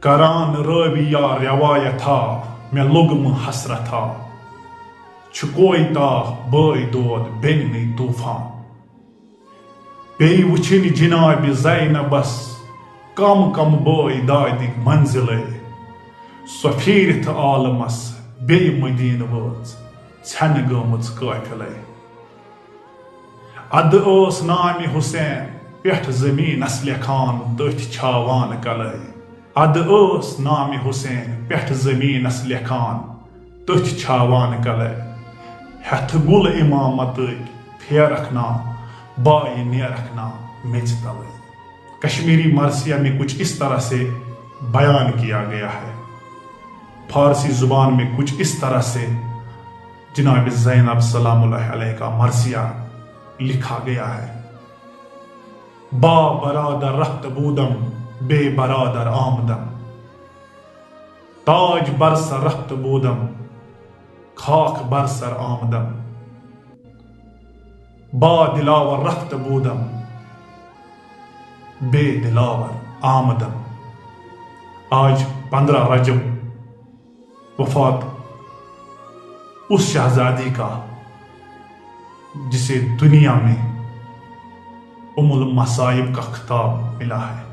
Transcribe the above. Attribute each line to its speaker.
Speaker 1: کران راویہ روایتھا میں لوگم حسرتھا چھکوئی تاہ بٲے دود بیٚننٕے طوٗفان بیٚیہِ وٕچھِنۍ جناب زینبس کم کم بٲے دادِک منزلے سۄ پھیٖرِتھ عالمس بیٚیہِ مدیٖنہٕ وٲژ ژھٮ۪نہٕ گٲمٕژ قٲفِلے ادٕ ٲس نامہِ حُسین پٮ۪ٹھ زمیٖنس لیکھان تٔتھۍ چھاوان کلے ادٕ ٲس نامہِ حُسین پٮ۪ٹھ زمیٖنس لیکھان تٔتھۍ چھاوان کلے ہٮ۪تھ گُل اِمامتٕکۍ پھیرکھ نا بائے نیرکھ نا میٚژِ تلے کشمیری مرثیہ میں کچھ اس طرح سے بیان کیا گیا ہے، فارسی زبان میں کچھ اس طرح سے جناب زینب سلام اللہ علیہ کا مرثیہ لکھا گیا ہے۔ با برادر رخت بودم بے برادر آمدم تاج بر سر رخت بودم خاک بر سر آمدم با دلاور رخت بودم بے دلاور آمدم۔ آج 15 رجب وفات اس شہزادی کا جسے دنیا میں ام المصائب کا خطاب ملا ہے۔